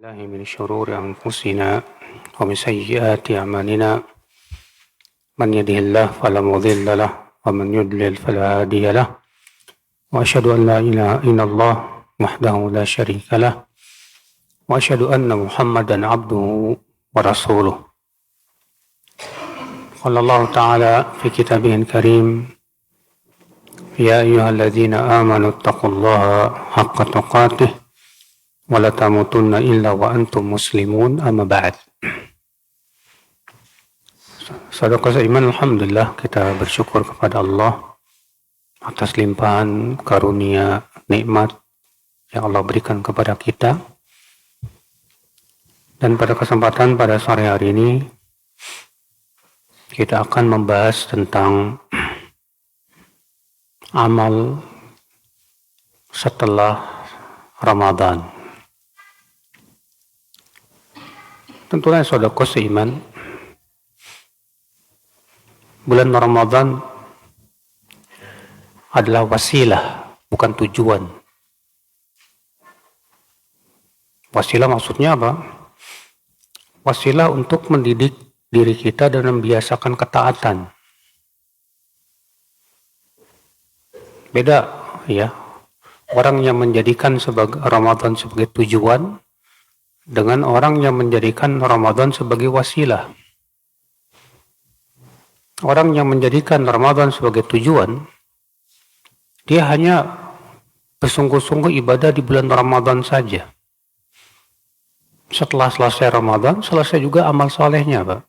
الله من شرور أنفسنا ومن سيئات أعمالنا من يهده الله فلا مضل له ومن يضلل فلا هادي له وأشهد أن لا إله إلا الله وحده لا شريك له وأشهد أن محمدا عبده ورسوله قال الله تعالى في كتابه الكريم يا أيها الذين آمنوا اتقوا الله حق تقاته wala tamutunna illa wa antum muslimun amma ba'd. Saudara seiman, alhamdulillah kita bersyukur kepada Allah atas limpahan karunia nikmat yang Allah berikan kepada kita. Dan pada kesempatan pada sore hari ini kita akan membahas tentang amal setelah Ramadan. Tentunya saudara seiman, bulan Ramadan adalah wasilah, bukan tujuan. Wasilah maksudnya apa? Wasilah untuk mendidik diri kita dan membiasakan ketaatan. Beda ya, orang yang menjadikan Ramadan sebagai tujuan dengan orang yang menjadikan Ramadan sebagai wasilah. Orang yang menjadikan Ramadan sebagai tujuan, dia hanya bersungguh-sungguh ibadah di bulan Ramadan saja. Setelah selesai Ramadan, selesai juga amal solehnya, Pak.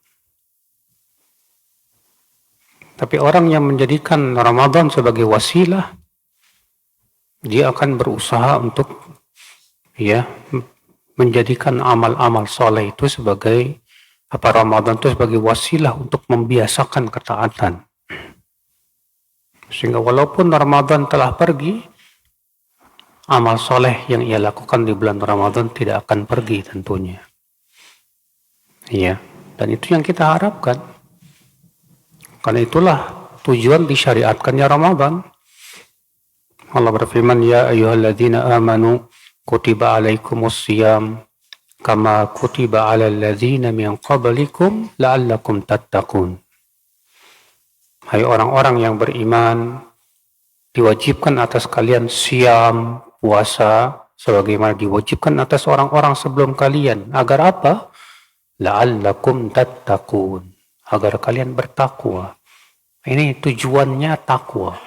Tapi orang yang menjadikan Ramadan sebagai wasilah, dia akan berusaha untuk menjadikan amal-amal soleh itu sebagai Ramadan itu sebagai wasilah untuk membiasakan ketaatan. Sehingga walaupun Ramadan telah pergi, amal soleh yang ia lakukan di bulan Ramadan tidak akan pergi tentunya. Ya, dan itu yang kita harapkan. Karena itulah tujuan disyariatkannya Ramadan. Allah berfirman, ya ayyuhalladzina amanu kutiba alaikumus siyam kama kutiba alal ladzina min qablikum la'allakum tattaqun. Hai orang-orang yang beriman, diwajibkan atas kalian siyam, puasa, sebagaimana diwajibkan atas orang-orang sebelum kalian. Agar apa? La'allakum tattaqun. Agar kalian bertakwa. Ini tujuannya takwa.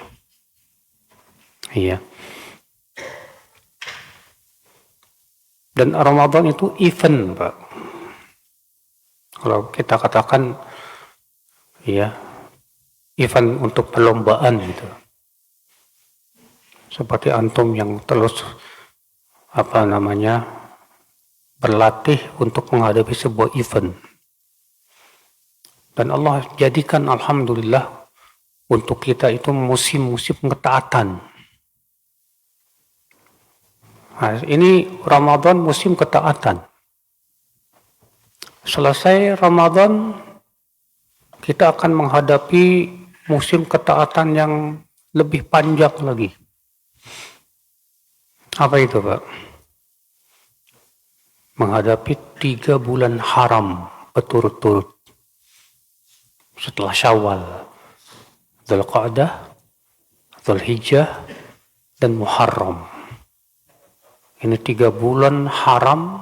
Iya. Dan Ramadan itu event, Pak. Kalau kita katakan, event untuk perlombaan gitu. Seperti antum yang terus, berlatih untuk menghadapi sebuah event. Dan Allah jadikan, alhamdulillah, untuk kita itu musim-musim ketaatan. Nah, ini Ramadan musim ketaatan. Selesai Ramadan, kita akan menghadapi musim ketaatan yang lebih panjang lagi. Apa itu, Pak? Menghadapi 3 bulan haram berturut-turut. Setelah Syawal, Dzulqa'dah, Dzulhijjah, dan Muharram. Ini 3 bulan haram,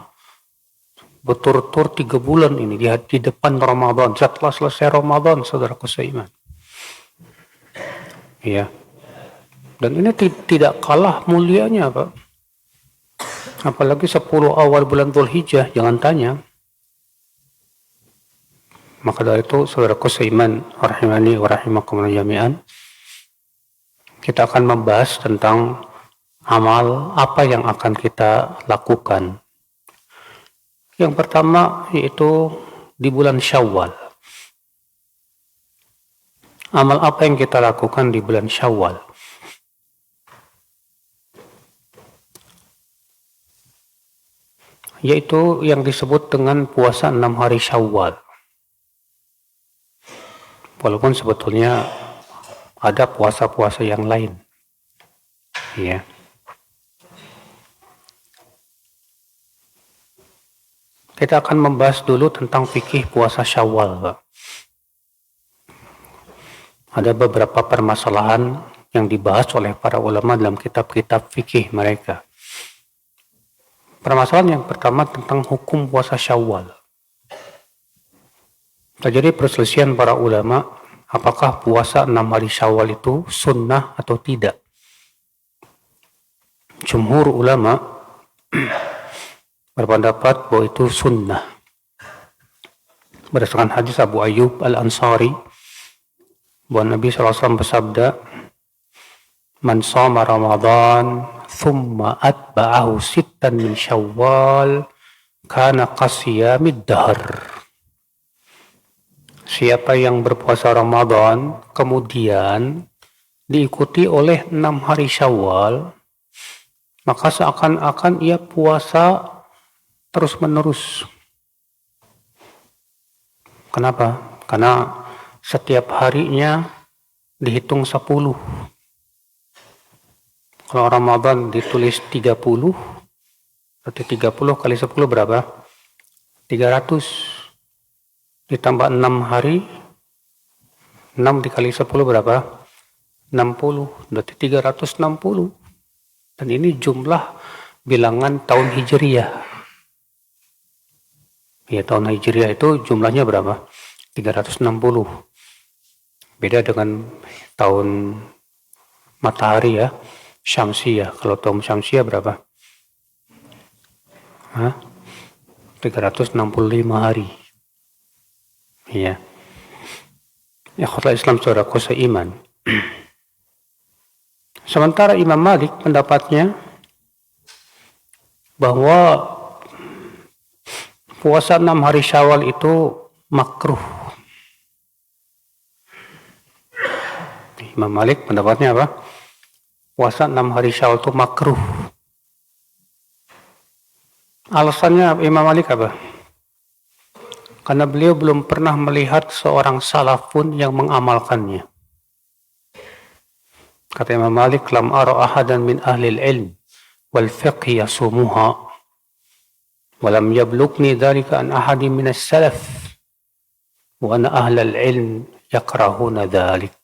berturut-turut 3 bulan ini di depan Ramadan. Setelah selesai Ramadan, saudaraku seiman. Ya. Dan ini tidak kalah mulianya, Pak. Apalagi 10 awal bulan Dzulhijjah, jangan tanya. Maka dari itu, saudaraku seiman, rahimani wa rahimakumullah jami'an, kita akan membahas tentang amal apa yang akan kita lakukan. Yang pertama yaitu di bulan Syawal. Amal apa yang kita lakukan di bulan Syawal? Yaitu yang disebut dengan puasa 6 hari Syawal. Walaupun sebetulnya ada puasa-puasa yang lain. Ya. Kita akan membahas dulu tentang fikih puasa Syawal, Pak. Ada beberapa permasalahan yang dibahas oleh para ulama dalam kitab-kitab fikih mereka. Permasalahan yang pertama tentang hukum puasa Syawal. Terjadi perselisihan para ulama, apakah puasa 6 hari Syawal itu sunnah atau tidak. Jumhur ulama berpendapat bahwa itu sunnah. Berdasarkan hadis Abu Ayyub Al-Ansari, bahwa Nabi SAW bersabda, "Man shoma Ramadan, thumma atba'ahu sittan min Syawal, kana qasiyamid dahr." Siapa yang berpuasa Ramadan, kemudian diikuti oleh 6 hari Syawal, maka seakan-akan ia puasa terus-menerus. Kenapa? Karena setiap harinya dihitung 10. Kalau Ramadan ditulis 30, berarti 30 kali 10 berapa? 300. Ditambah 6 hari, 6 dikali 10 berapa? 60, berarti 360. Dan ini jumlah bilangan tahun Hijriyah. Ya, tahun Hijriyah itu jumlahnya berapa? 360. Beda dengan tahun matahari ya, Syamsiyah. Kalau tahun Syamsiyah berapa? 365 hari. Iya. Ya, khotbah Islam saudaraku seiman. Sementara Imam Malik pendapatnya bahwa puasa 6 hari Syawal itu makruh. Imam Malik pendapatnya apa? Puasa 6 hari Syawal itu makruh. Alasannya Imam Malik apa? Karena beliau belum pernah melihat seorang salaf pun yang mengamalkannya. Kata Imam Malik, "Lam ara ahadan min ahli al-ilm wal fiqh yasumuha wa lam yablugni dhalika an ahadin min as-salaf wa anna ahli al-ilm yakrahuna dhalik."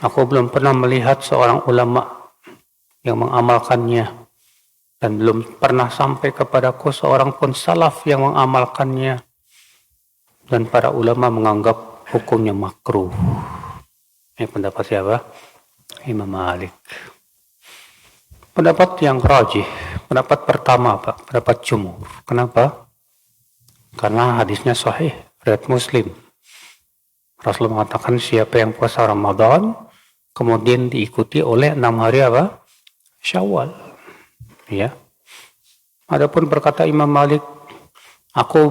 Aku belum pernah melihat seorang ulama yang mengamalkannya, dan belum pernah sampai kepadaku seorang pun salaf yang mengamalkannya, dan para ulama menganggap hukumnya makruh. Ini pendapat siapa? Imam Malik. Pendapat yang rajih, pendapat pertama Pak, pendapat jumhur. Kenapa? Karena hadisnya sahih, riwayat Muslim. Rasulullah mengatakan siapa yang puasa Ramadan, kemudian diikuti oleh 6 hari apa? Syawal. Ya. Adapun berkata Imam Malik, aku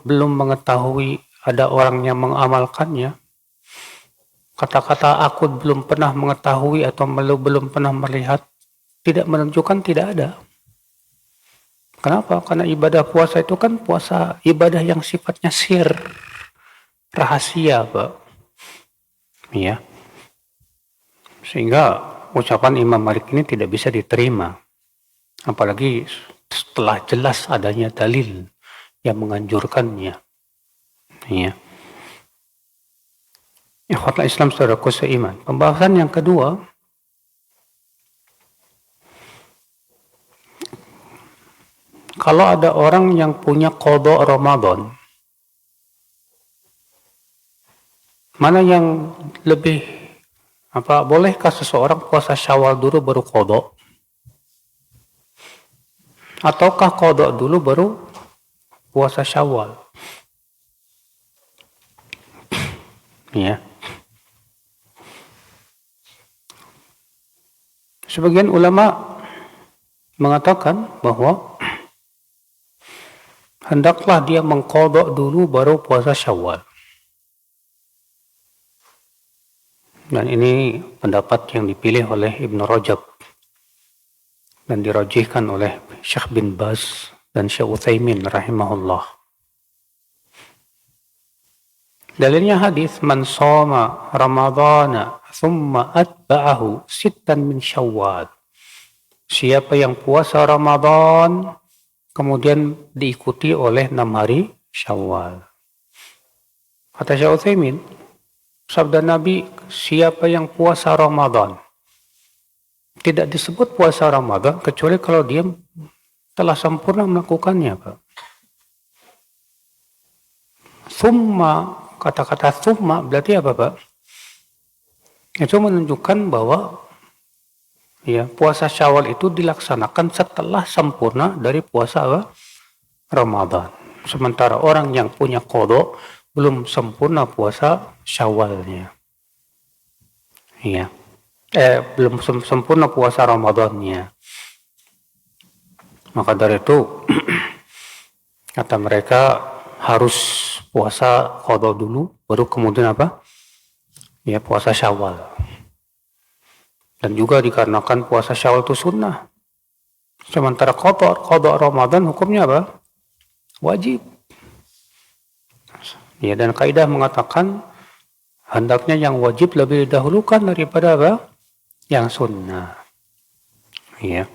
belum mengetahui ada orang yang mengamalkannya. Kata-kata aku belum pernah mengetahui atau belum pernah melihat tidak menunjukkan tidak ada. Kenapa? Karena ibadah puasa itu kan puasa ibadah yang sifatnya sir, rahasia, Pak. Ya. Sehingga ucapan Imam Malik ini tidak bisa diterima. Apalagi setelah jelas adanya dalil yang menganjurkannya. Ya. Ikhwatul Islam saudaraku seiman. Pembahasan yang kedua, kalau ada orang yang punya qada Ramadan, mana yang lebih bolehkah seseorang puasa Syawal dulu baru qada? Ataukah qada dulu baru puasa Syawal? Ya. Sebagian ulama mengatakan bahwa hendaklah dia mengqada dulu baru puasa Syawal. Dan ini pendapat yang dipilih oleh Ibn Rajab dan dirajihkan oleh Syekh bin Baz dan Syekh Utsaimin rahimahullah. Dalilnya hadis man shoma Ramadana thumma atba'ahu sittan min Syawal. Siapa yang puasa Ramadan kemudian diikuti oleh 6 hari Syawal. Kata Syekh Utsaimin, sabda Nabi, siapa yang puasa Ramadan, tidak disebut puasa Ramadan kecuali kalau dia telah sempurna melakukannya, Pak. Summa, kata-kata summa berarti apa, Pak? Itu menunjukkan bahwa ya, puasa Syawal itu dilaksanakan setelah sempurna dari puasa apa? Ramadan. Sementara orang yang punya qada belum sempurna puasa Syawalnya. Ya. Belum sempurna puasa Ramadannya. Maka dari itu kata mereka harus puasa qada dulu, baru kemudian apa? Ya, puasa Syawal. Dan juga dikarenakan puasa Syawal itu sunnah. Sementara qada Ramadan hukumnya apa? Wajib. Ya, dan kaidah mengatakan hendaknya yang wajib lebih didahulukan daripada apa? Yang sunnah. Ya.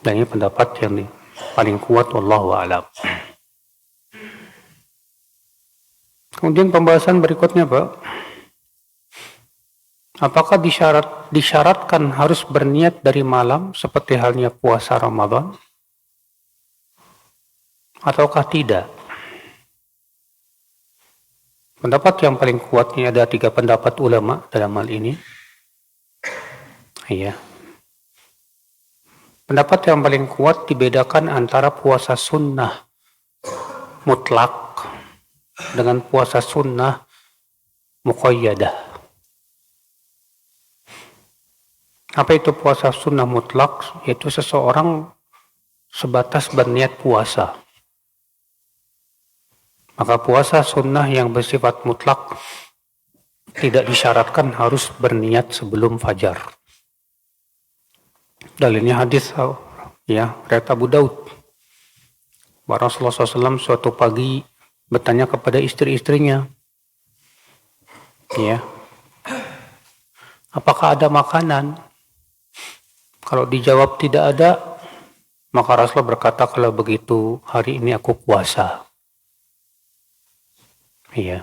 Dan ini pendapat yang paling kuat, wallahu a'lam. Kemudian pembahasan berikutnya, Pak. Apakah disyaratkan harus berniat dari malam seperti halnya puasa Ramadan? Ataukah tidak? Pendapat yang paling kuat ini ada 3 pendapat ulama dalam hal ini. Iya. Pendapat yang paling kuat dibedakan antara puasa sunnah mutlak dengan puasa sunnah muqayyadah. Apa itu puasa sunnah mutlak? Yaitu seseorang sebatas berniat puasa. Maka puasa sunnah yang bersifat mutlak tidak disyaratkan harus berniat sebelum fajar. Dalilnya hadis ya, riwayat Abu Daud. Rasulullah SAW suatu pagi bertanya kepada istri-istrinya, ya, apakah ada makanan? Kalau dijawab tidak ada, maka Rasulullah berkata, kalau begitu hari ini aku puasa. Iya.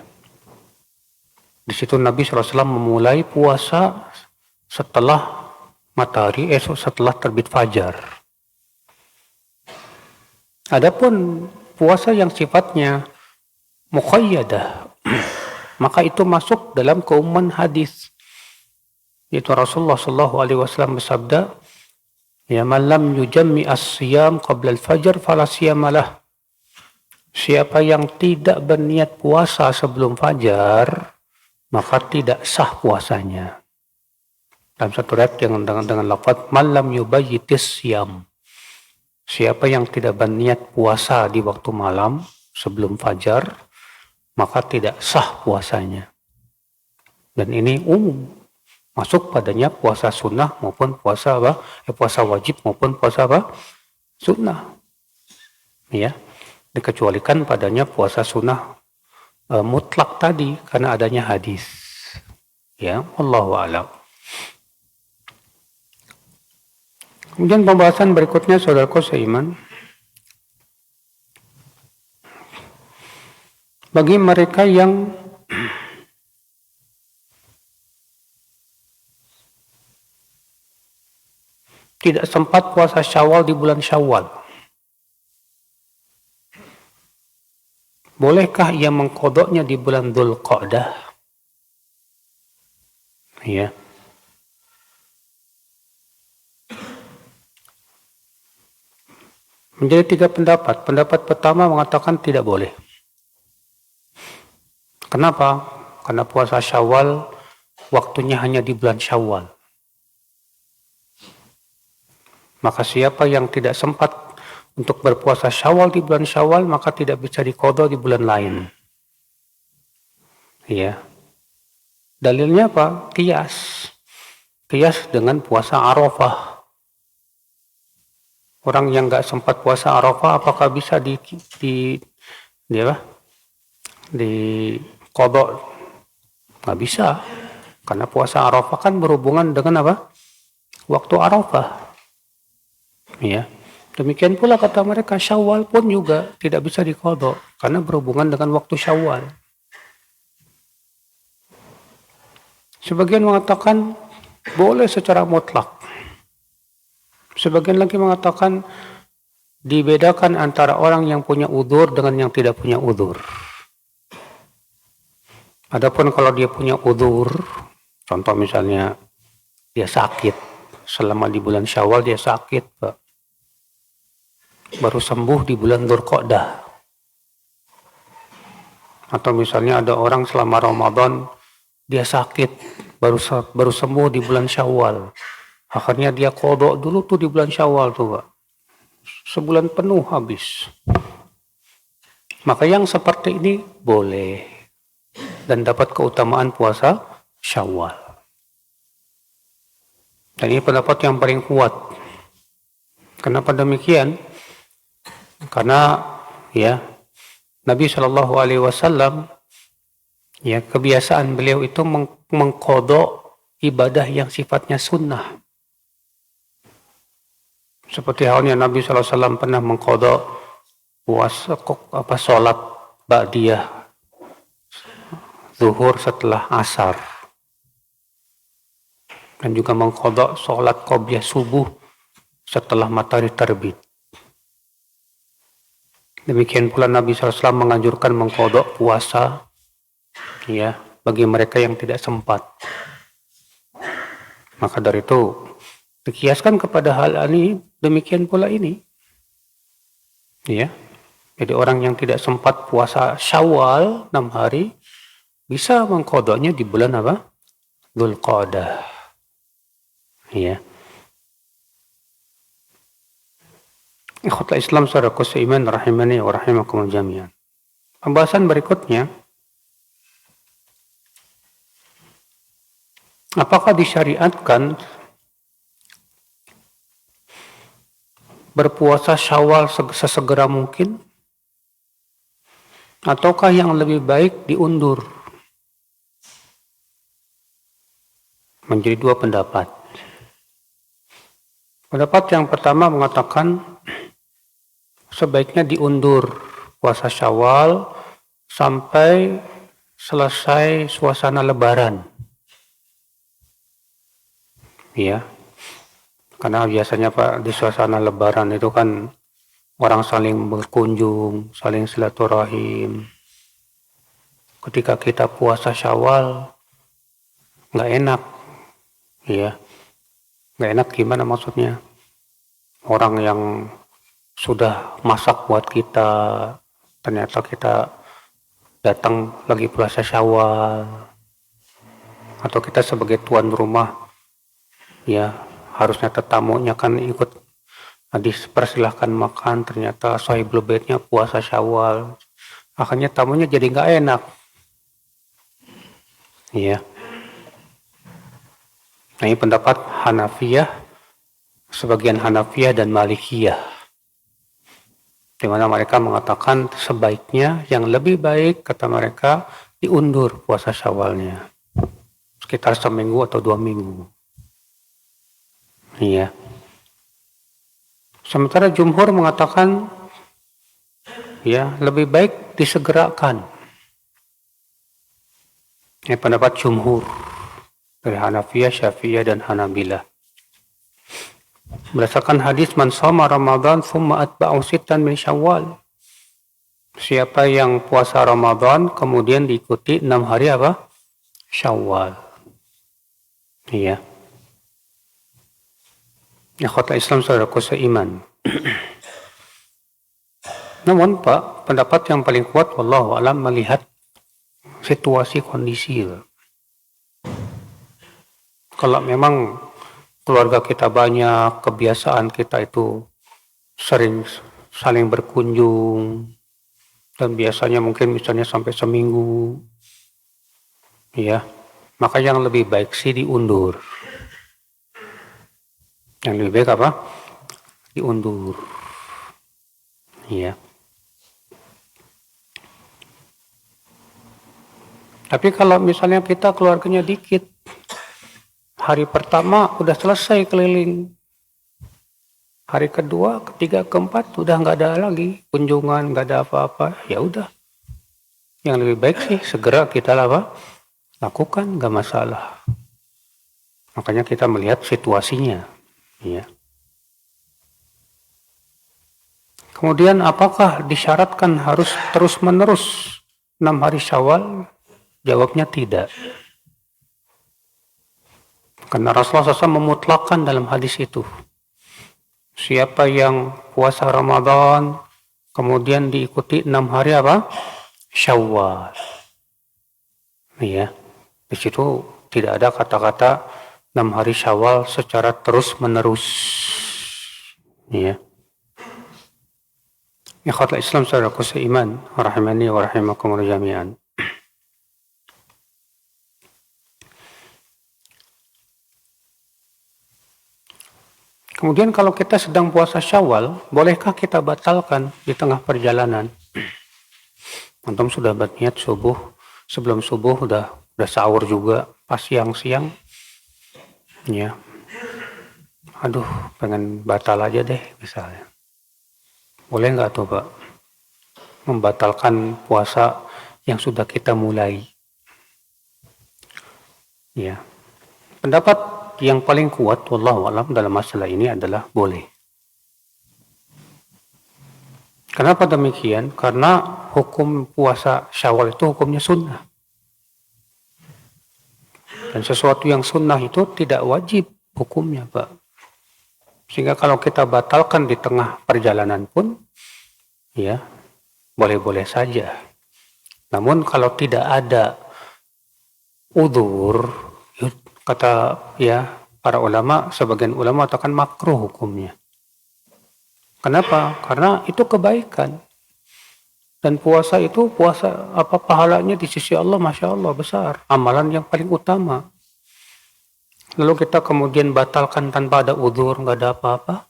Di situ Nabi SAW memulai puasa setelah matahari, setelah terbit fajar. Adapun puasa yang sifatnya muqayyadah, maka itu masuk dalam keumuman hadis. Yaitu Rasulullah SAW bersabda, ya man lam yujammi as-siyam qabla al-fajr fala siyamalah. Siapa yang tidak berniat puasa sebelum fajar, maka tidak sah puasanya. Dalam satu riwayat dengan lafaz man lam yubayyitis siyam. Siapa yang tidak berniat puasa di waktu malam sebelum fajar, maka tidak sah puasanya. Dan ini umum, masuk padanya puasa sunnah maupun puasa apa? Puasa wajib maupun puasa apa? Sunnah. Ya. Dikecualikan padanya puasa sunnah mutlak tadi karena adanya hadis. Ya, wallahu a'lam. Kemudian pembahasan berikutnya, saudaraku seiman, bagi mereka yang tidak sempat puasa Syawal di bulan Syawal, bolehkah ia mengqadanya di bulan Dzulqa'dah? Ya. Menjadi 3 pendapat. Pendapat pertama mengatakan tidak boleh. Kenapa? Karena puasa Syawal waktunya hanya di bulan Syawal. Maka siapa yang tidak sempat untuk berpuasa Syawal di bulan Syawal, maka tidak bisa diqadha di bulan lain. Ya. Dalilnya apa? Qiyas. Qiyas dengan puasa Arafah. Orang yang nggak sempat puasa Arafah, apakah bisa di qadha? Nggak bisa. Karena puasa Arafah kan berhubungan dengan apa? Waktu Arafah. Ya. Demikian pula kata mereka Syawal pun juga tidak bisa diqadha karena berhubungan dengan waktu Syawal. Sebagian mengatakan boleh secara mutlak. Sebagian lagi mengatakan dibedakan antara orang yang punya udzur dengan yang tidak punya udzur. Adapun kalau dia punya udzur, contoh misalnya dia sakit, selama di bulan Syawal dia sakit, Pak. Baru sembuh di bulan Dzulqa'dah. Atau misalnya ada orang selama Ramadan dia sakit, baru sembuh di bulan Syawal. Akhirnya dia qadha dulu tuh di bulan Syawal tuh, Pak. Sebulan penuh habis. Maka yang seperti ini boleh dan dapat keutamaan puasa Syawal. Dan ini pendapat yang paling kuat. Kenapa demikian? Karena ya Nabi Shallallahu Alaihi Wasallam ya kebiasaan beliau itu mengqadha ibadah yang sifatnya sunnah. Seperti halnya Nabi Shallallahu Alaihi Wasallam pernah mengqadha sholat ba'diyah zuhur setelah asar, dan juga mengqadha sholat qobliyah subuh setelah matahari terbit. Demikian pula Nabi SAW menganjurkan mengqadha puasa ya bagi mereka yang tidak sempat. Maka dari itu dikiaskan kepada hal ini, demikian pula ini. Ya. Jadi orang yang tidak sempat puasa Syawal 6 hari bisa mengqadhanya di bulan apa? Dzulqa'dah. Ya. Ikhwatul Islam saudaraku seiman rahimani wa rahimakumul jami'an. Pembahasan berikutnya, apakah disyariatkan berpuasa Syawal sesegera mungkin ataukah yang lebih baik diundur? Menjadi dua pendapat. Pendapat yang pertama mengatakan sebaiknya diundur puasa Syawal sampai selesai suasana Lebaran. Ya, karena biasanya Pak di suasana Lebaran itu kan orang saling berkunjung, saling silaturahim. Ketika kita puasa Syawal nggak enak, ya, nggak enak gimana maksudnya? Orang yang sudah masak buat kita, ternyata kita datang lagi puasa Syawal, atau kita sebagai tuan rumah, ya harusnya tetamunya kan ikut dipersilahkan makan, ternyata sahibul baitnya puasa Syawal, akhirnya tamunya jadi nggak enak, ya. Nah ini pendapat Hanafiyah, sebagian Hanafiyah dan Malikiyah, di mana mereka mengatakan sebaiknya yang lebih baik kata mereka diundur puasa Syawalnya sekitar seminggu atau 2 minggu. Iya. Sementara jumhur mengatakan ya lebih baik disegerakan. Ini pendapat jumhur dari Hanafiyah, Syafi'iyah dan Hanabilah. Berdasarkan hadis man shoma Ramadan tsumma atba'u sittan min Syawal. Siapa yang puasa Ramadan kemudian diikuti 6 hari apa? Syawal. Iya. Ikhwatul Islam saudaraku seiman. Namun Pak, pendapat yang paling kuat wallahu alam melihat situasi kondisi. Kalau memang keluarga kita banyak, kebiasaan kita itu sering saling berkunjung, dan biasanya mungkin misalnya sampai seminggu, ya, maka yang lebih baik sih diundur. Yang lebih baik apa? Diundur, ya. Tapi kalau misalnya kita keluarganya dikit, hari pertama udah selesai keliling, Hari kedua, ketiga, keempat udah nggak ada lagi kunjungan, nggak ada apa-apa. Ya udah, yang lebih baik sih segera kita lakukan, nggak masalah. Makanya kita melihat situasinya, ya. Kemudian apakah disyaratkan harus terus-menerus 6 hari Syawal? Jawabnya tidak. Karena Rasulullah SAW memutlakkan dalam hadis itu. Siapa yang puasa Ramadan, kemudian diikuti 6 hari apa? Syawal. Ya, di situ tidak ada kata-kata 6 hari Syawal secara terus-menerus. Ya. Ikhwatul Islam saudaraku seiman, rahimani wa rahimakumullah jami'an. Kemudian kalau kita sedang puasa Syawal, bolehkah kita batalkan di tengah perjalanan? Antum sudah berniat subuh, sebelum subuh udah sahur juga, pas siang-siang, ya. Aduh, pengen batal aja deh misalnya. Boleh nggak tuh Pak? Membatalkan puasa yang sudah kita mulai. Ya. Pendapat yang paling kuat, wallahu a'lam, dalam masalah ini adalah boleh. Kenapa demikian? Karena hukum puasa Syawal itu hukumnya sunnah. Dan sesuatu yang sunnah itu tidak wajib hukumnya, Pak. Sehingga kalau kita batalkan di tengah perjalanan pun, ya, boleh-boleh saja. Namun kalau tidak ada udzur, kata ya para ulama, sebagian ulama katakan makruh hukumnya. Kenapa? Karena itu kebaikan. Dan puasa itu, apa pahalanya di sisi Allah, Masya Allah besar. Amalan yang paling utama. Lalu kita kemudian batalkan tanpa ada udzur, nggak ada apa-apa.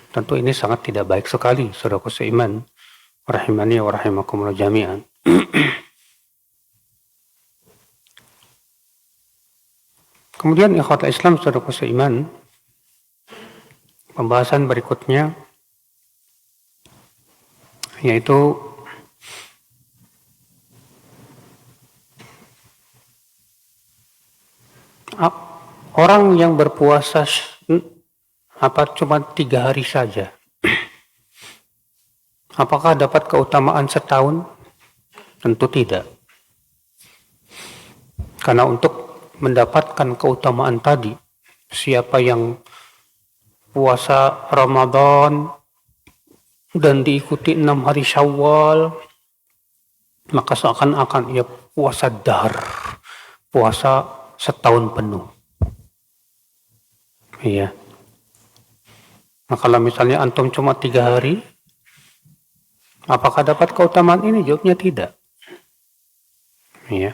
Tentu ini sangat tidak baik sekali, saudaraku seiman. Rahimani wa rahimakumullah jami'an. Kemudian ikhwatul Islam saudaraku seiman, pembahasan berikutnya yaitu orang yang berpuasa cuma 3 hari saja, apakah dapat keutamaan setahun? Tentu tidak. Karena untuk mendapatkan keutamaan tadi, siapa yang puasa Ramadan dan diikuti 6 hari Syawal, maka seakan-akan ia puasa dahar, puasa setahun penuh. Iya. Nah kalau misalnya antum cuma 3 hari, apakah dapat keutamaan ini? Jawabnya tidak. Iya.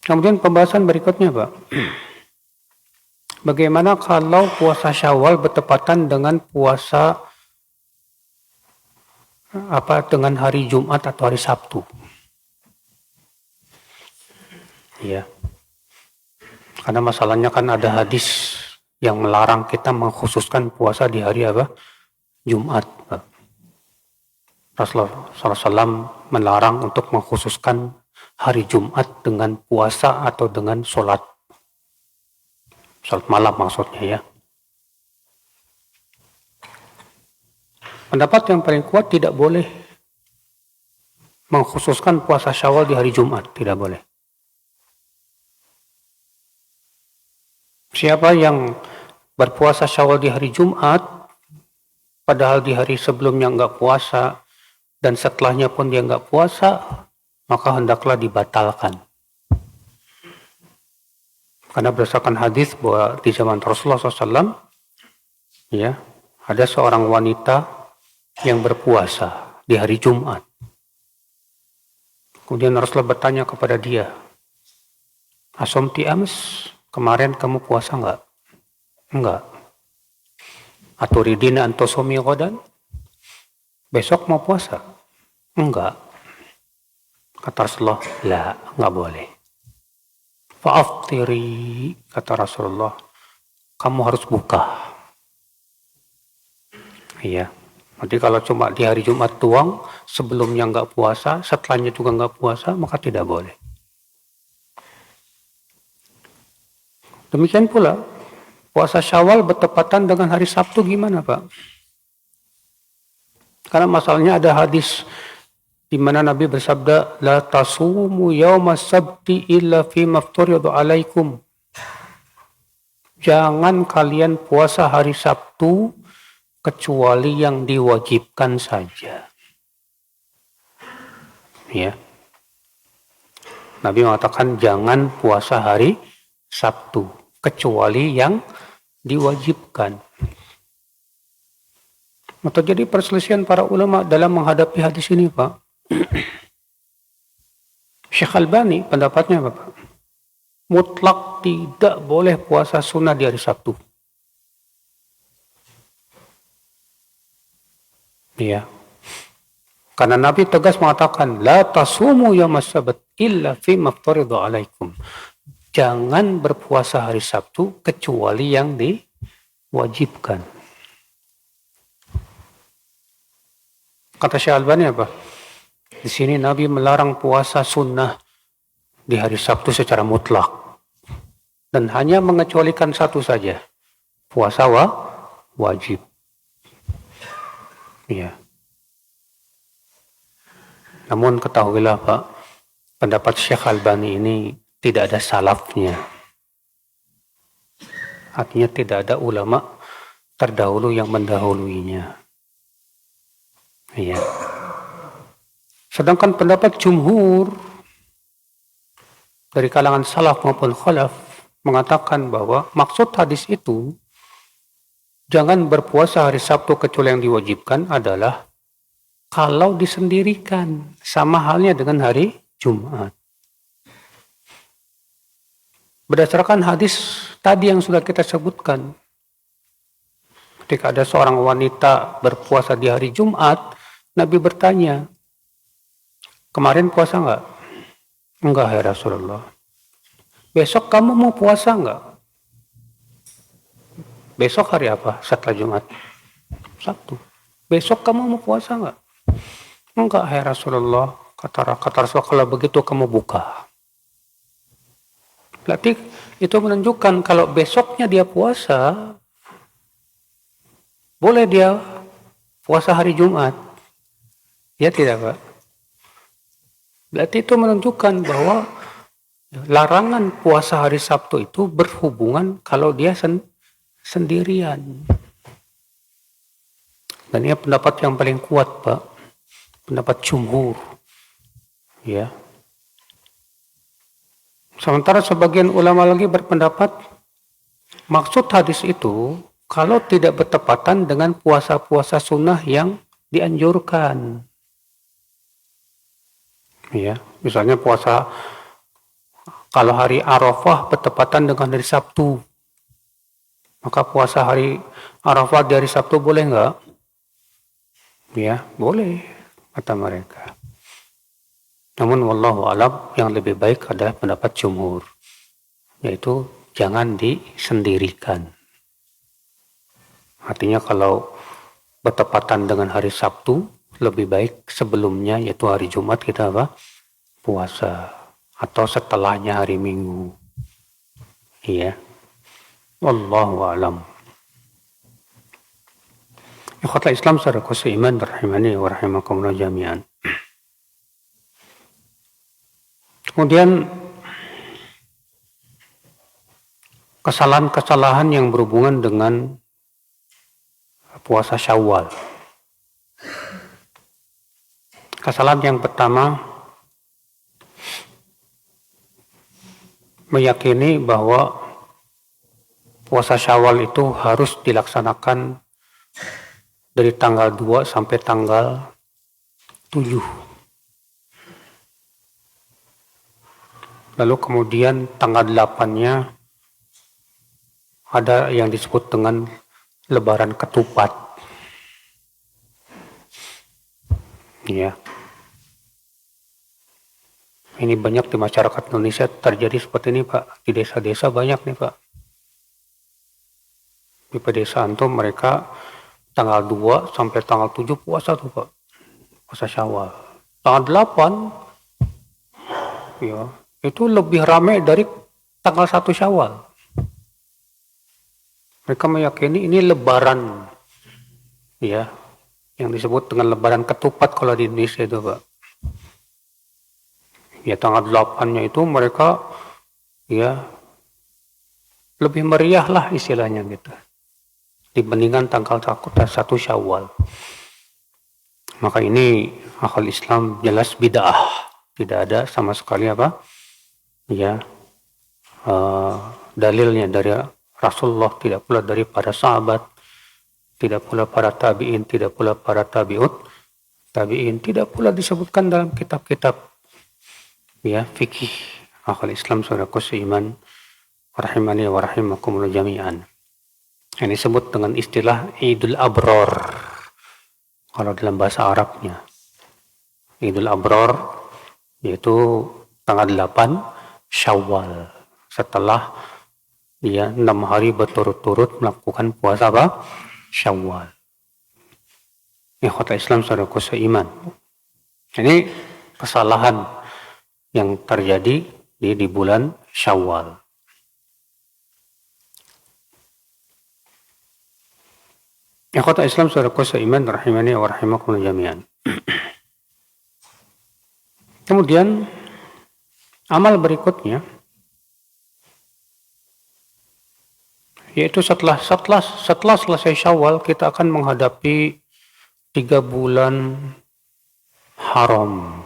Kemudian pembahasan berikutnya, Pak. Bagaimana kalau puasa Syawal bertepatan dengan puasa dengan hari Jumat atau hari Sabtu? Ya. Karena masalahnya kan ada hadis yang melarang kita mengkhususkan puasa di hari Jumat, Pak. Rasulullah SAW melarang untuk mengkhususkan hari Jumat dengan puasa atau dengan sholat malam maksudnya ya. Pendapat yang paling kuat, tidak boleh mengkhususkan puasa Syawal di hari Jumat, tidak boleh. Siapa yang berpuasa Syawal di hari Jumat, padahal di hari sebelumnya nggak puasa, dan setelahnya pun dia nggak puasa, maka hendaklah dibatalkan. Karena berdasarkan hadis bahwa di zaman Rasulullah SAW, ya, ada seorang wanita yang berpuasa di hari Jumat. Kemudian Rasulullah bertanya kepada dia, "Asomti ams, kemarin kamu puasa enggak?" "Enggak." "Aturidina antosomi ghadan?" "Besok mau puasa?" "Enggak." Kata Rasulullah, enggak boleh. "Fa'aftiri," kata Rasulullah, kamu harus buka. Iya. Nanti kalau cuma di hari Jumat doang, sebelumnya nggak puasa, setelahnya juga nggak puasa, maka tidak boleh. Demikian pula, puasa Syawal bertepatan dengan hari Sabtu gimana, Pak? Karena masalahnya ada hadis di mana Nabi bersabda, la tasumu yaumas sabti illa fi mafturiyadu alaikum. Jangan kalian puasa hari Sabtu kecuali yang diwajibkan saja. Ya. Nabi mengatakan jangan puasa hari Sabtu kecuali yang diwajibkan. Terjadi perselisihan para ulama dalam menghadapi hadis ini, Pak. Syekh Albani pendapatnya, Bapak, mutlak tidak boleh puasa sunnah di hari Sabtu. Iya. Karena Nabi tegas mengatakan, la tasumu yaumas sabt illa fi maftaridhu alaikum. Jangan berpuasa hari Sabtu kecuali yang diwajibkan. Kata Syekh Albani apa? Di sini Nabi melarang puasa sunnah di hari Sabtu secara mutlak. Dan hanya mengecualikan satu saja. Puasa wajib. Iya. Namun ketahuilah Pak, pendapat Syekh Albani ini tidak ada salafnya. Artinya tidak ada ulama terdahulu yang mendahuluinya. Iya. Sedangkan pendapat jumhur dari kalangan salaf maupun khalaf mengatakan bahwa maksud hadis itu jangan berpuasa hari Sabtu kecuali yang diwajibkan adalah kalau disendirikan, sama halnya dengan hari Jumat. Berdasarkan hadis tadi yang sudah kita sebutkan, ketika ada seorang wanita berpuasa di hari Jumat, Nabi bertanya, kemarin puasa enggak? Enggak ya Rasulullah. Besok kamu mau puasa enggak? Besok hari apa setelah Jumat? Sabtu. Besok kamu mau puasa enggak? Enggak ya Rasulullah. Kata Rasulullah, kalau begitu kamu buka. Berarti itu menunjukkan kalau besoknya dia puasa, boleh dia puasa hari Jumat. Ya tidak Pak? Berarti itu menunjukkan bahwa larangan puasa hari Sabtu itu berhubungan kalau dia sendirian. Dan ini pendapat yang paling kuat Pak. Pendapat jumhur. Ya. Sementara sebagian ulama lagi berpendapat maksud hadis itu kalau tidak bertepatan dengan puasa-puasa sunnah yang dianjurkan. Ya, misalnya puasa kalau hari Arafah bertepatan dengan hari Sabtu. Maka puasa hari Arafah di hari Sabtu boleh enggak? Ya, boleh kata mereka. Namun wallahu alam yang lebih baik adalah pendapat jumhur, yaitu jangan disendirikan. Artinya kalau bertepatan dengan hari Sabtu, lebih baik sebelumnya yaitu hari Jumat kita apa? Puasa atau setelahnya hari Minggu. Iya. Wallahu alam. Ikhwatal Islam saudara seiman rahimani wa rahimakumullah jami'an. Kemudian kesalahan-kesalahan yang berhubungan dengan puasa Syawal. Kesalahan yang pertama, meyakini bahwa puasa Syawal itu harus dilaksanakan dari tanggal 2 sampai tanggal 7. Lalu kemudian tanggal 8-nya ada yang disebut dengan Lebaran Ketupat. Ya. Ini banyak di masyarakat Indonesia terjadi seperti ini Pak. Di desa-desa banyak nih Pak. Di pedesaan tuh mereka tanggal 2 sampai tanggal 7 puasa tuh Pak. Puasa Syawal. Tanggal 8 ya, itu lebih ramai dari tanggal 1 Syawal. Mereka meyakini ini lebaran. Ya, yang disebut dengan lebaran ketupat kalau di Indonesia itu Pak. Ya tanggal 8-nya itu mereka ya lebih meriah lah istilahnya gitu. Dibandingkan tanggal 1 Syawal. Maka ini akal Islam jelas bid'ah. Tidak ada sama sekali apa? Ya, dalilnya dari Rasulullah, tidak pula dari para sahabat, tidak pula para tabi'in, tidak pula para tabi'in, tidak pula disebutkan dalam kitab-kitab ya fikih. Akal Islam saudaraku seiman, rahimani wa rahimakumullah jami'an. Ini disebut dengan istilah Idul Abror. Kalau dalam bahasa Arabnya. Idul Abror yaitu tanggal 8 Syawal. Setelah 6 hari berturut-turut melakukan puasa apa? Syawal. Ikhwatul Islam saudaraku seiman. Ini kesalahan yang terjadi di bulan Syawal. Ikhwatul Islam saudaraku seiman rahimani wa rahimakumullah jami'an. Kemudian amal berikutnya yaitu setelah selesai Syawal kita akan menghadapi 3 bulan haram.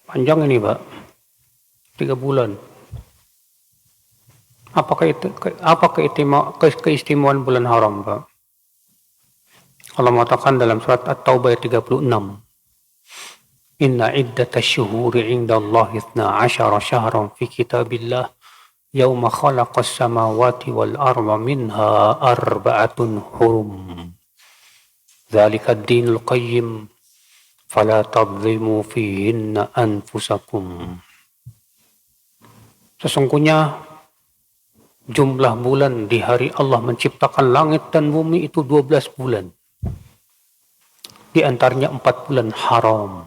Panjang ini, Pak. 3 bulan. Apa keistimewaan bulan haram, Pak? Allah mengatakan dalam surat At-Taubah ayat 36. Inna iddatash syuhuri 'indallahi 12 syahran fi kitabillah yauma khalaqas samawati wal arda minha arba'atun hurum. Dzalika ad-dinul qayyim fala tadhlimu fihinna anfusakum. Sesungguhnya jumlah bulan di hari Allah menciptakan langit dan bumi itu 12 bulan. Di antaranya 4 bulan haram.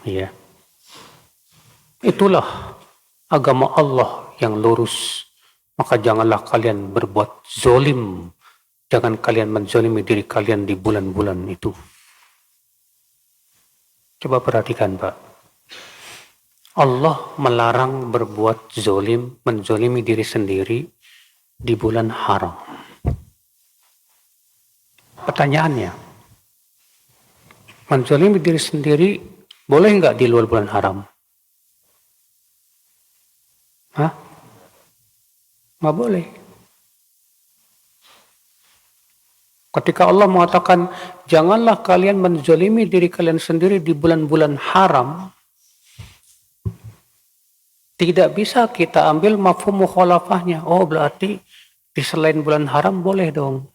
Ya. Itulah agama Allah yang lurus. Maka janganlah kalian berbuat zolim. Jangan kalian menzolimi diri kalian di bulan-bulan itu. Coba perhatikan, Pak. Allah melarang berbuat zolim, menzolimi diri sendiri di bulan haram. Pertanyaannya, menzolimi diri sendiri boleh nggak di luar bulan haram? Hah? Nggak boleh. Ketika Allah mengatakan, janganlah kalian menzolimi diri kalian sendiri di bulan-bulan haram, tidak bisa kita ambil mafhum mukhalafahnya. Oh, berarti di selain bulan haram boleh dong.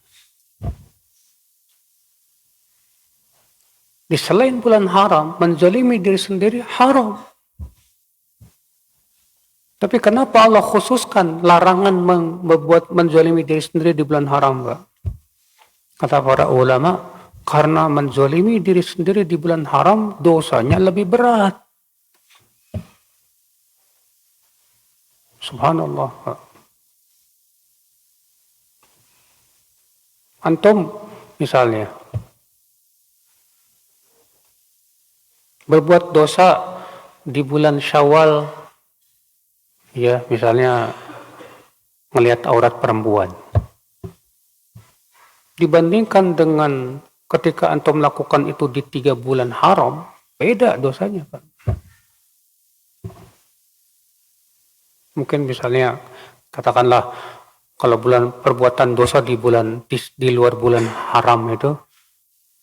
Di selain bulan haram, menzalimi diri sendiri haram. Tapi kenapa Allah khususkan larangan membuat menzalimi diri sendiri di bulan haram, Pak? Kata para ulama, karena menzalimi diri sendiri di bulan haram, dosanya lebih berat. Subhanallah. Antum misalnya berbuat dosa di bulan Syawal, ya misalnya melihat aurat perempuan, dibandingkan dengan ketika antum melakukan itu di 3 bulan haram, beda dosanya, Pak. Mungkin misalnya katakanlah kalau perbuatan dosa di luar bulan haram itu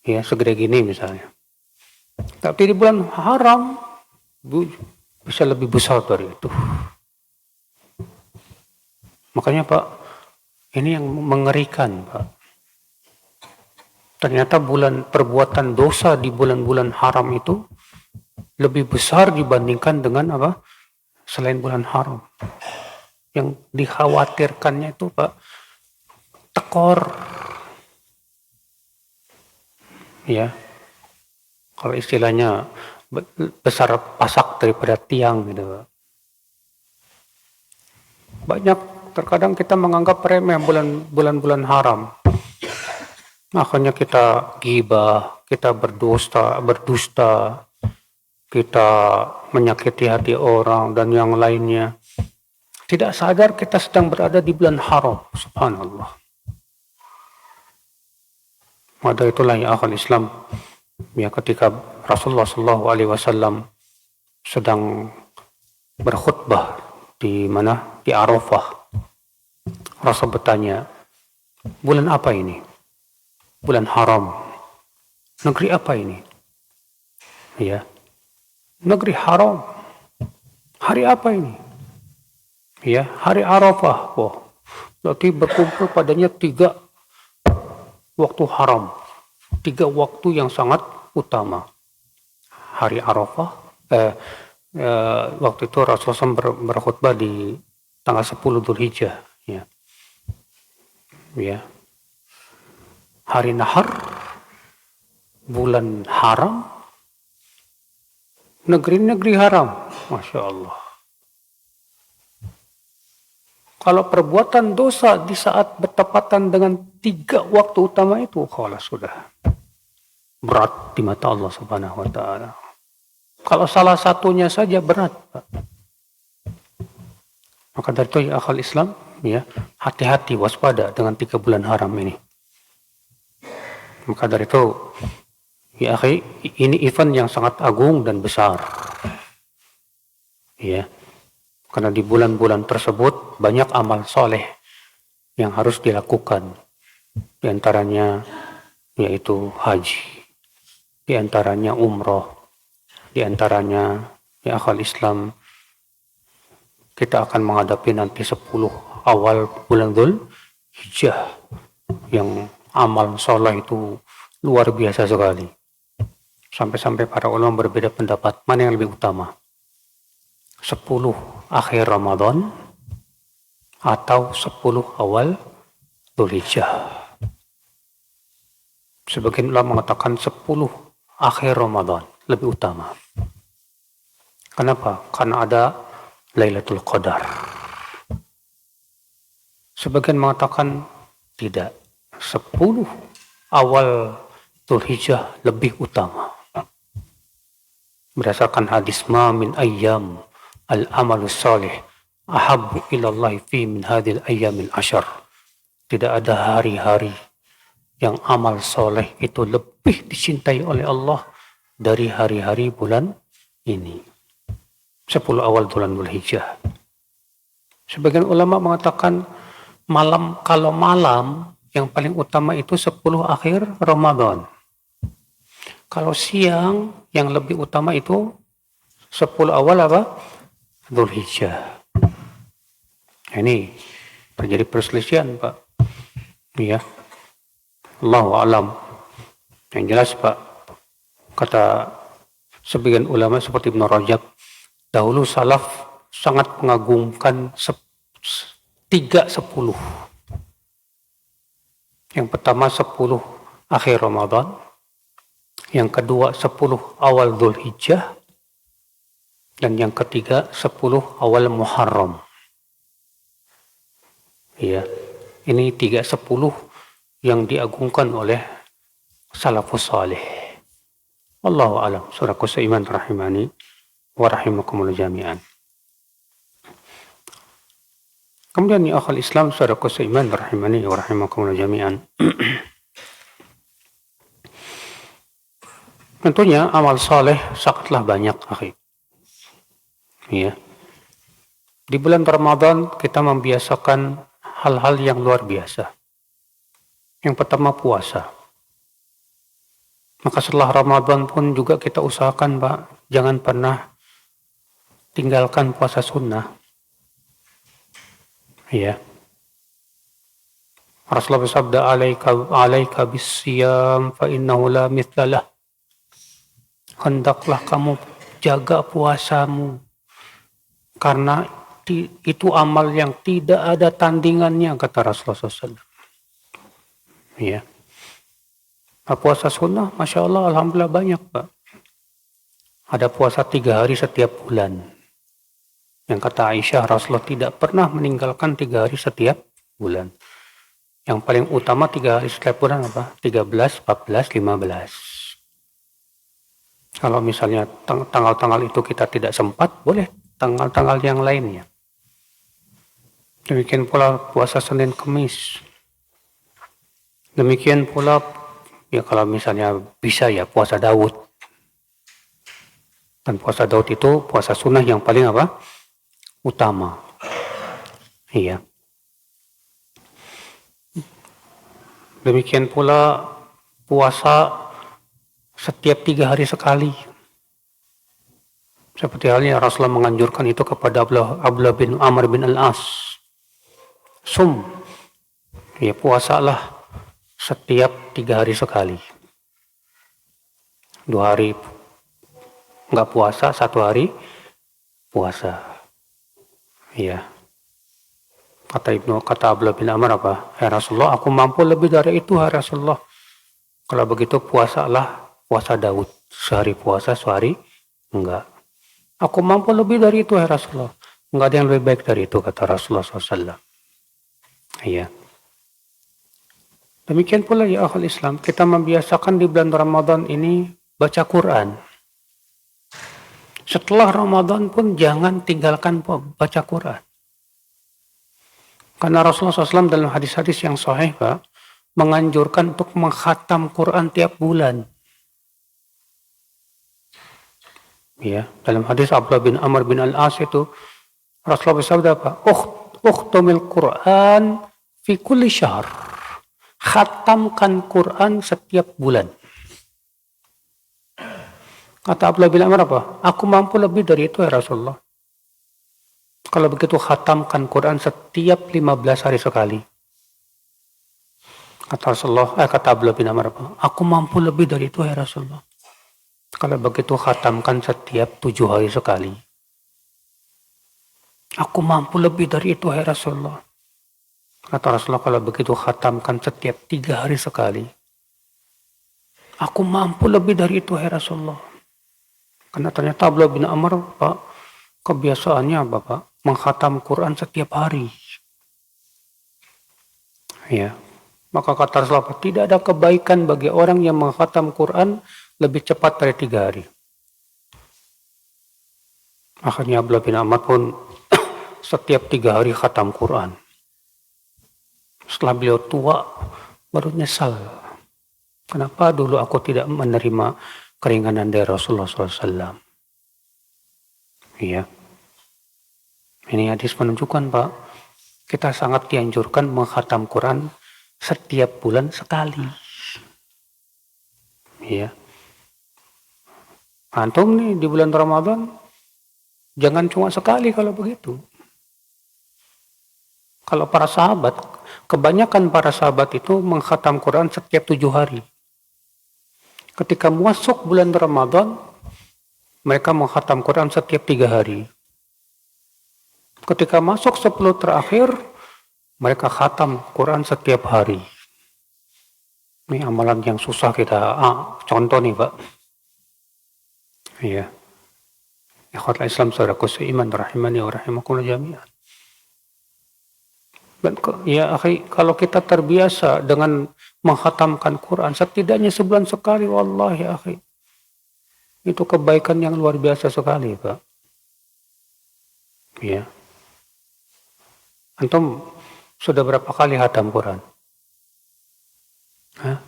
ya segede gini misalnya. Tapi di bulan haram bisa lebih besar dari itu. Makanya Pak, ini yang mengerikan, Pak. Ternyata perbuatan dosa di bulan-bulan haram itu lebih besar dibandingkan dengan apa? Selain bulan haram. Yang dikhawatirkannya itu Pak, tekor. Ya, kalau istilahnya besar pasak daripada tiang gitu Pak. Banyak terkadang kita menganggap remeh bulan-bulan haram. Makanya kita gibah, kita berdusta, kita menyakiti hati orang dan yang lainnya. Tidak sadar kita sedang berada di bulan haram, subhanallah. Maka itulah ya akhul Islam, ya ketika Rasulullah SAW sedang berkhutbah di mana? Di Arafah. Rasul bertanya, bulan apa ini? Bulan haram. Negeri apa ini? Ya, negeri haram. Hari apa ini? Ya, hari Arafah. Wah, berarti berkumpul padanya 3 waktu haram. 3 waktu yang sangat utama. Hari Arafah, waktu itu Rasulullah berkhutbah di tanggal 10 Dzulhijjah. Ya. Ya. Hari Nahar, bulan haram, negeri-negeri haram. Masya Allah. Kalau perbuatan dosa di saat bertepatan dengan 3 waktu utama itu, kalau sudah berat di mata Allah Subhanahu wa Ta'ala. Kalau salah satunya saja berat, Pak. Maka dari itu ya akal Islam, ya, hati-hati waspada dengan 3 bulan haram ini. Maka dari itu, ya akhi, ini event yang sangat agung dan besar. Ya. Karena di bulan-bulan tersebut banyak amal soleh yang harus dilakukan. Di antaranya yaitu haji, di antaranya umroh, di antaranya ya akal Islam, kita akan menghadapi nanti 10 awal bulan Dzulhijjah yang amal soleh itu luar biasa sekali. Sampai-sampai para ulama berbeda pendapat mana yang lebih utama. 10 akhir Ramadan atau 10 awal Dzulhijjah. Sebagian ulama mengatakan 10 akhir Ramadan lebih utama. Kenapa? Karena ada Lailatul Qadar. Sebagian mengatakan tidak. 10 awal Dzulhijjah lebih utama. Berdasarkan hadis ma min ayyam al-amalus salih ahabbu ilallahi fi min hadhil ayyamil ashar. Tidak ada hari-hari yang amal soleh itu lebih dicintai oleh Allah dari hari-hari bulan ini. 10 awal bulan Dzulhijjah. Sebagian ulama mengatakan kalau malam yang paling utama itu 10 akhir Ramadan. Kalau siang yang lebih utama itu 10 awal apa? Dzulhijjah. Ini terjadi perselisihan, Pak. Iya. Allahu a'lam. Yang jelas, Pak, kata sebagian ulama seperti Ibnu Rajab, dahulu salaf sangat mengagungkan 3-10. Yang pertama 10 akhir Ramadan, yang kedua 10 awal Dzulhijjah, dan yang ketiga 10 awal Muharram. Ya, ini 3-10 yang diagungkan oleh salafus salih. Wallahu a'lam. Saudaraku seiman rahimani wa rahimakumullah jami'an. Kemudian ya akhal Islam, saudaraku seiman rahimani wa rahimakumullah jami'an. Tentunya amal saleh sangatlah banyak, akhi. Ya. Di bulan Ramadan kita membiasakan hal-hal yang luar biasa. Yang pertama puasa. Maka setelah Ramadan pun juga kita usahakan, Pak, jangan pernah tinggalkan puasa sunnah. Ya. Rasulullah bersabda, alaika bisiyam fa innahu la mithlah. Hendaklah kamu jaga puasamu, karena itu amal yang tidak ada tandingannya, kata Rasulullah SAW. Ya. Puasa sunnah, Masya Allah, Alhamdulillah banyak, Pak. Ada puasa 3 hari setiap bulan. Yang kata Aisyah, Rasulullah tidak pernah meninggalkan 3 hari setiap bulan. Yang paling utama 3 hari setiap bulan apa? 13, 14, 15. Kalau misalnya tanggal-tanggal itu kita tidak sempat, boleh tanggal-tanggal yang lainnya. Demikian pula puasa Senin Kemis. Demikian pula ya kalau misalnya bisa ya puasa Daud. Dan puasa Daud itu puasa sunnah yang paling apa? Utama. Iya. Demikian pula puasa setiap 3 hari sekali. Seperti halnya Rasulullah menganjurkan itu kepada Abdullah bin Amr bin Al-As. Ya puasalah setiap 3 hari sekali. 2 hari nggak puasa, 1 hari puasa. Iya. Kata Abdullah bin Amr apa? Ya Rasulullah, aku mampu lebih dari itu, ya Rasulullah. Kalau begitu puasalah puasa Daud. Sehari puasa, sehari enggak. Aku mampu lebih dari itu, ya Rasulullah. Enggak ada yang lebih baik dari itu, kata Rasulullah SAW. Iya. Demikian pula ya akhul Islam, kita membiasakan di bulan Ramadan ini baca Quran. Setelah Ramadan pun jangan tinggalkan baca Quran. Karena Rasulullah SAW dalam hadis-hadis yang sahih, Pak, menganjurkan untuk menghatam Quran tiap bulan. Ya, dalam hadis Abdullah bin Amr bin Al-As itu Rasulullah bersabda apa? Ukhtumil Quran fi kulli syahr. Khatamkan Quran setiap bulan. Kata Abdullah bin Amr apa? Aku mampu lebih dari itu, ya Rasulullah. Kalau begitu khatamkan Quran setiap 15 hari sekali. Kata Abdullah bin Amr apa? Aku mampu lebih dari itu, ya Rasulullah. Kalau begitu khatamkan setiap 7 hari sekali. Aku mampu lebih dari itu, ya Rasulullah. Kata Rasulullah, kalau begitu khatamkan setiap 3 hari sekali. Aku mampu lebih dari itu, ya Rasulullah. Karena ternyata Abdullah bin Amr, Pak, kebiasaannya Bapak menghatam Quran setiap hari. Ya. Maka kata Rasulullah, tidak ada kebaikan bagi orang yang menghatam Quran lebih cepat dari 3 hari. Akhirnya Abdullah bin Amr pun setiap 3 hari khatam Quran. Setelah beliau tua, baru nyesal. Kenapa dulu aku tidak menerima keringanan dari Rasulullah SAW? Iya. Ini hadis menunjukkan, Pak, kita sangat dianjurkan menghatam Quran setiap bulan sekali. Iya. Antum nih di bulan Ramadan, jangan cuma sekali kalau begitu. Kalau para sahabat, kebanyakan para sahabat itu menghatam Quran setiap 7 hari. Ketika masuk bulan Ramadan, mereka menghatam Quran setiap 3 hari. Ketika masuk 10 terakhir, mereka khatam Quran setiap hari. Ini amalan yang susah kita contoh nih, Pak. Iya. Ikhwatul Islam saudaraku seiman rahimani wa rahimakumullah jami'an. Ya, akhi, kalau kita terbiasa dengan menghatamkan Quran setidaknya sebulan sekali, wallahi akhi, itu kebaikan yang luar biasa sekali, Pak. Ya. Antum sudah berapa kali hatam Quran? Hah?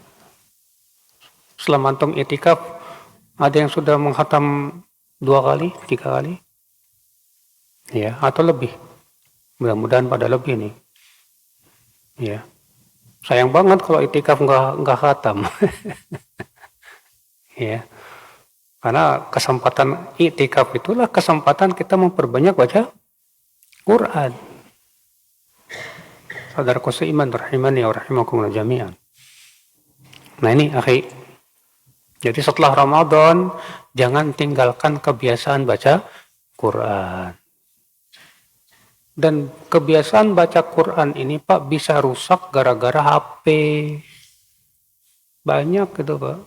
Selama antum itikaf, ada yang sudah menghatam 2 kali, 3 kali? Ya, atau lebih? Mudah-mudahan pada lebih nih. Ya, sayang banget kalau itikaf nggak khatam. Ya, karena kesempatan itikaf itulah kesempatan kita memperbanyak baca Quran. Saudaraku seiman rahimani wa rahimakumullah jami'an. Nah ini akhi, jadi setelah Ramadan jangan tinggalkan kebiasaan baca Quran. Dan kebiasaan baca Quran ini Pak bisa rusak gara-gara HP. Banyak gitu Pak.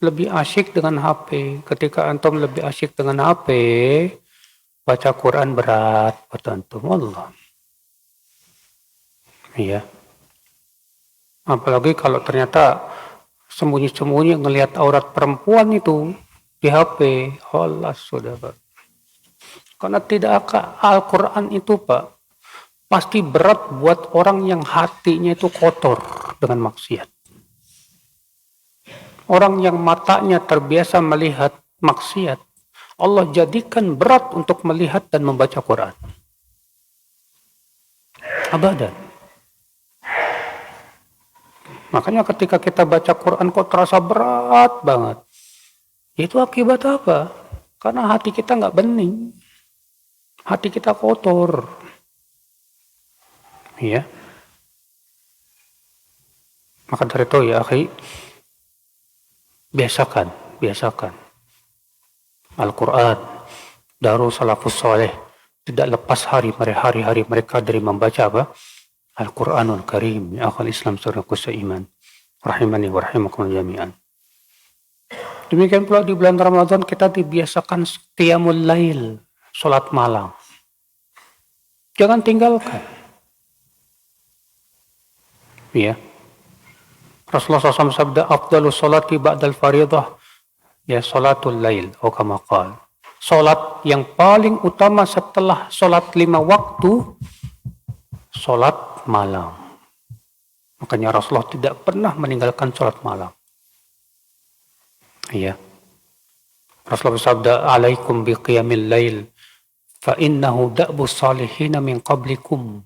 Lebih asyik dengan HP. Ketika antum lebih asyik dengan HP, baca Quran berat buat antum. Allah. Iya. Apalagi kalau ternyata sembunyi-sembunyi ngelihat aurat perempuan itu di HP. Allah sudah Pak. Karena tidak Al-Quran itu Pak, pasti berat buat orang yang hatinya itu kotor dengan maksiat. Orang yang matanya terbiasa melihat maksiat, Allah jadikan berat untuk melihat dan membaca Quran. Abadan. Makanya ketika kita baca Quran kok terasa berat banget. Itu akibat apa? Karena hati kita nggak bening. Hati kita kotor. Ya. Maka dari itu ya akhi, biasakan. Al-Quran, Darul Salafus Saleh, tidak lepas hari-hari mereka dari membaca apa? Al-Quranul Karim, ya akhal Islam saudaraku seiman. Rahimani wa rahimakum jami'an. Demikian pula di bulan Ramadan kita dibiasakan qiyamul lail, salat malam. Jangan tinggalkan. Ya. Rasulullah SAW sabda afdalus salati ba'dal faridah ya salatul lail atau kama qala. Salat yang paling utama setelah salat 5 waktu salat malam. Makanya Rasulullah tidak pernah meninggalkan salat malam. Iya. Rasulullah bersabda, "Alaikum biqiyamil lail, fa innahu da'bu salihin min qablikum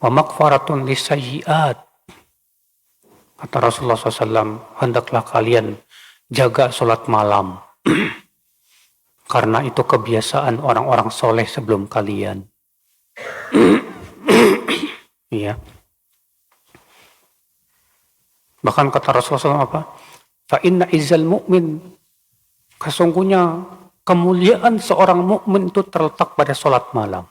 wa maghfaratun lisayyi'at." Kata Rasulullah SAW, hendaklah kalian jaga salat malam. Karena itu kebiasaan orang-orang soleh sebelum kalian. Iya. Bahkan kata Rasulullah SAW apa? Fa inna izzal mu'min, sesungguhnya kemuliaan seorang mukmin itu terletak pada salat malam.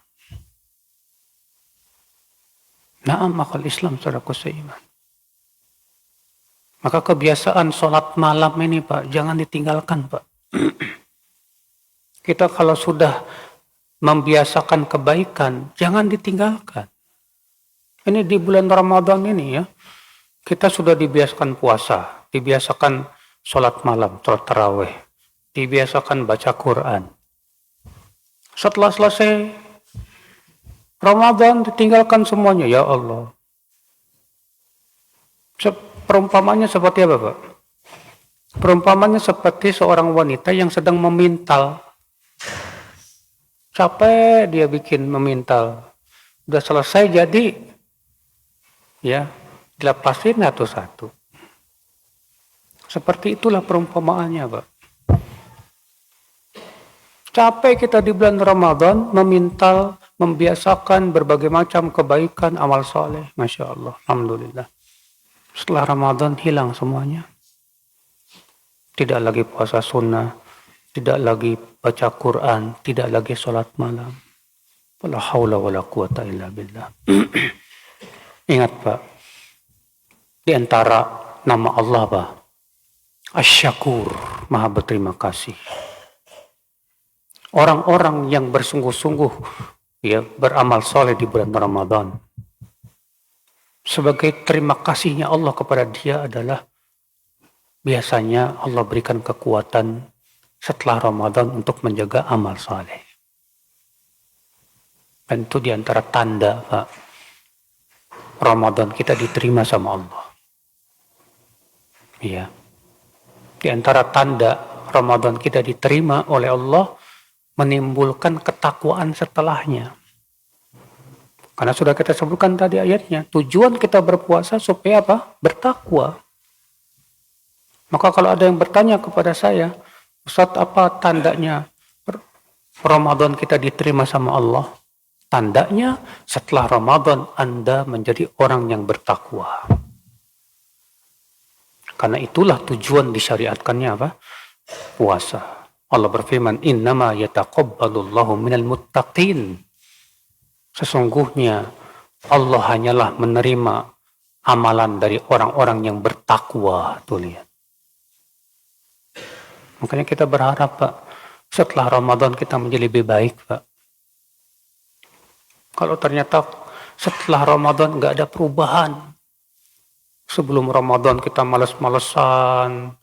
Naam akal Islam saudaraku seiman. Maka kebiasaan salat malam ini Pak, jangan ditinggalkan Pak. Kita kalau sudah membiasakan kebaikan, jangan ditinggalkan. Ini di bulan Ramadan ini ya, kita sudah dibiasakan puasa, dibiasakan sholat malam, sholat tarawih, dibiasakan baca Quran. Setelah selesai Ramadan ditinggalkan semuanya, ya Allah. Perumpamannya seperti apa Pak? Perumpamannya seperti seorang wanita yang sedang memintal. Capek dia bikin memintal. Udah selesai jadi, ya dilepasin satu-satu. Seperti itulah perumpamaannya Pak. Capek kita di bulan Ramadan memintal, membiasakan berbagai macam kebaikan, amal soleh. Masya Allah, alhamdulillah. Setelah Ramadan hilang semuanya. Tidak lagi puasa sunnah, tidak lagi baca Quran, tidak lagi sholat malam. Wala haula wala quwata illa billah. Ingat Pak, di antara nama Allah Pak, Asy-Syakur, Maha berterima kasih. Orang-orang yang bersungguh-sungguh ya beramal soleh di bulan Ramadan, sebagai terima kasihnya Allah kepada dia adalah biasanya Allah berikan kekuatan setelah Ramadan untuk menjaga amal saleh. Dan itu diantara tanda Pak, Ramadan kita diterima sama Allah. Iya. Di antara tanda Ramadan kita diterima oleh Allah, menimbulkan ketakwaan setelahnya. Karena sudah kita sebutkan tadi ayatnya, tujuan kita berpuasa supaya apa? Bertakwa. Maka kalau ada yang bertanya kepada saya, Ustaz apa tandanya Ramadan kita diterima sama Allah? Tandanya setelah Ramadan Anda menjadi orang yang bertakwa. Karena itulah tujuan disyariatkannya apa? Puasa. Allah berfirman, "Innama yataqabbalullahu minal muttaqin." Sesungguhnya Allah hanyalah menerima amalan dari orang-orang yang bertakwa. Tuh lihat. Makanya kita berharap, Pak, setelah Ramadan kita menjadi lebih baik, Pak. Kalau ternyata setelah Ramadan nggak ada perubahan, sebelum Ramadan kita malas-malesan,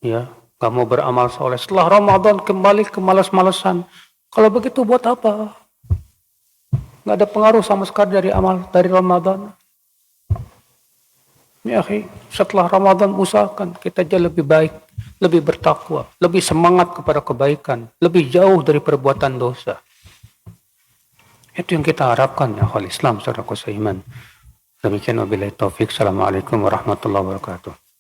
ya, nggak mau beramal soleh. Setelah Ramadan kembali ke malas-malesan. Kalau begitu buat apa? Nggak ada pengaruh sama sekali dari amal dari Ramadan. Ya, setelah Ramadan usahakan kita jadi lebih baik, lebih bertakwa, lebih semangat kepada kebaikan, lebih jauh dari perbuatan dosa. Itu yang kita harapkan ya akhwal Islam, saudaraku seiman. Demikian wabillahi taufik. Assalamualaikum warahmatullahi wabarakatuh.